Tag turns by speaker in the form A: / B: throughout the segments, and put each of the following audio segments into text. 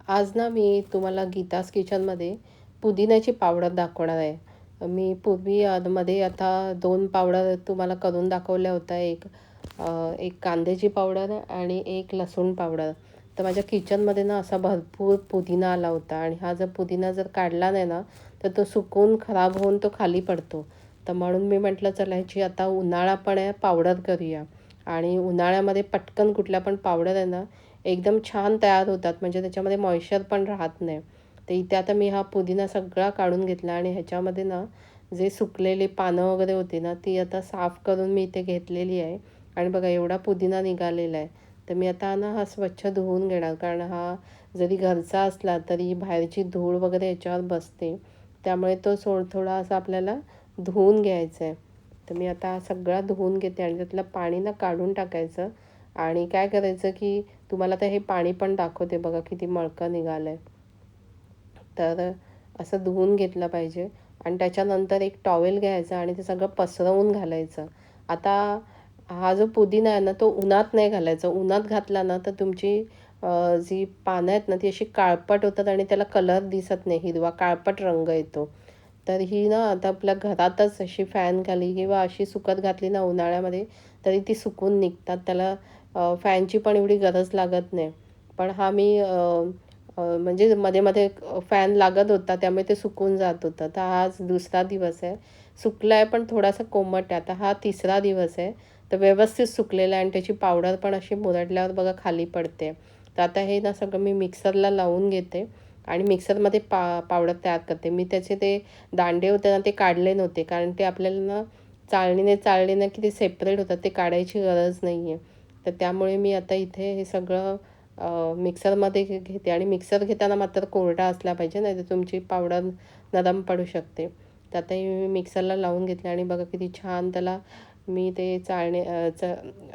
A: आज ना मी तुम्हाला गीताज किचनमध्ये पुदिन्याची पावडर दाखवणार आहे. मी पूर्वी मध्ये आता 2 पावडर तुम्हाला करून दाखवल्या होत्या. एक कांद्याची पावडर आणि एक लसूण पावडर. तर माझ्या किचनमध्ये ना असा भरपूर पुदिना आला होता आणि हा जर पुदिना जर काढला नाही ना, तर तो सुकून खराब होऊन तो खाली पडतो. तर म्हणून मी म्हटलं चला ह्याची आता उन्हाळा पण आहे, पावडर करूया. आणि उन्हाळ्यामध्ये पटकन कुठल्या पण पावडर आहे ना, एकदम छान तयार होतात, म्हणजे त्याच्यामध्ये मॉइश्चर पण राहत नाही. तर इथे आता मी हा पुदिना सगळा काढून घेतला आणि ह्याच्यामध्ये ना जे सुकलेली पानं वगैरे होती ना, ती आता साफ करून मी इथे घेतलेली आहे. आणि बघा एवढा पुदिना निघालेला आहे. तर मी आता ना हा स्वच्छ धुवून घेणार, कारण हा जरी घरचा असला तरी बाहेरची धूळ वगैरे याच्यावर बसते. त्यामुळे तो थोडा असा आपल्याला धुवून घ्यायचा आहे. तर मी आता सगळा धुवून घेते आणि त्यातलं पाणी ना काढून टाकायचं. आणि काय करायचं की तुम्हाला तर हे पाणी पण दाखवते बघा किती मळकं निघालं आहे. तर असं धुवून घेतलं पाहिजे आणि त्याच्यानंतर एक टॉवेल घ्यायचा आणि ते सगळं पसरवून घालायचं. आता हा जो पुदिना आहे ना, तो उन्हात नाही घालायचा. उन्हात घातला ना, तर तुमची जी पानं आहेत ना, ती अशी काळपट होतात आणि त्याला कलर दिसत नाही, हिरवा काळपट रंग येतो. तर ही ना आता आपल्या घरातच अशी फॅन खाली किंवा अशी सुकत घातली ना उन्हाळ्यामध्ये, तरी ती सुकून निघतात. त्याला फॅनची पण एवढी गरज लागत नाही. पण हा मी म्हणजे मध्ये-मध्ये फॅन लागत होता, त्यामुळे ते सुकून जात होतं. तर आज दुसरा दिवस आहे. सुकला आहे पण थोडासा कोमट आहे. आता हा तिसरा दिवस आहे. तर व्यवस्थित सुकलेला आहे आणि त्याची पावडर पण अशी मुरडल्यावर बघा खाली पडते. तर आता हे ना सगळं मी मिक्सरला लावून घेते आणि मिक्सरमध्ये पावडर तयार करते. मी त्याचे ते दांडे होते ना, ते काढले नव्हते, कारण ते आपल्याला ना चाळणीने चाळले ना, की ते सेपरेट होतात. ते काढायची गरज नाही आहे. तर त्यामुळे मी आता इथे हे सगळं मिक्सरमध्ये घेते आणि मिक्सर घेताना मात्र कोरडा असला पाहिजे, नाहीतर तुमची पावडर नरम पडू शकते. तर आता हे मी मिक्सरला लावून घेतले आणि बघा किती छान त्याला मी ते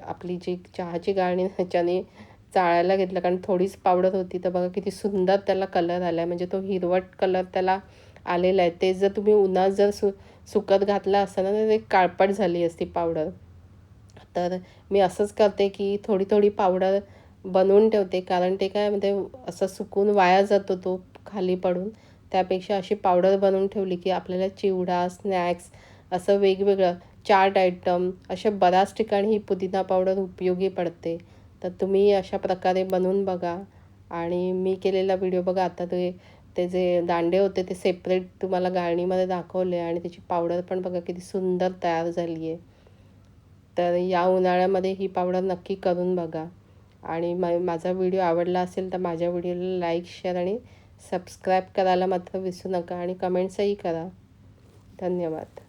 A: आपली जी चहाची गाळणी ह्याच्याने चाळायला घेतलं, कारण थोडीच पावडर होती. तर बघा किती सुंदर त्याला कलर आला आहे, म्हणजे तो हिरवट कलर त्याला आलेला आहे. ते जर तुम्ही उन्हात जर सुकत घातला असता ना, तर ते काळपट झाली असती पावडर. तर मी असंच करते की थोडी-थोडी पावडर बनवून ठेवते, कारण ते काय म्हणजे असं सुकून वाया जातो तो खाली पडून. त्यापेक्षा अशी पावडर बनवून ठेवली की आपल्याला चिवडा, स्नॅक्स असं वेगवेगळं चाट आयटम अशा बऱ्याच ठिकाणी ही पुदिना पावडर उपयोगी पडते. तर तुम्ही अशा प्रकारे बनवून बघा. आणि मी केलेला व्हिडिओ बघा आता ते जे दांडे होते ते सेपरेट तुम्हाला गाळणीमध्ये दाखवले आणि त्याची पावडर पण बघा किती सुंदर तयार झाली आहे. तर या उन्हाळ्यामध्ये ही पावडर नक्की करून बघा. आणि माझा व्हिडिओ आवडला असेल तर माझ्या व्हिडिओला लाईक, शेअर आणि सबस्क्राईब करायला मात्र विसरू नका आणि कमेंट्सही करा. धन्यवाद.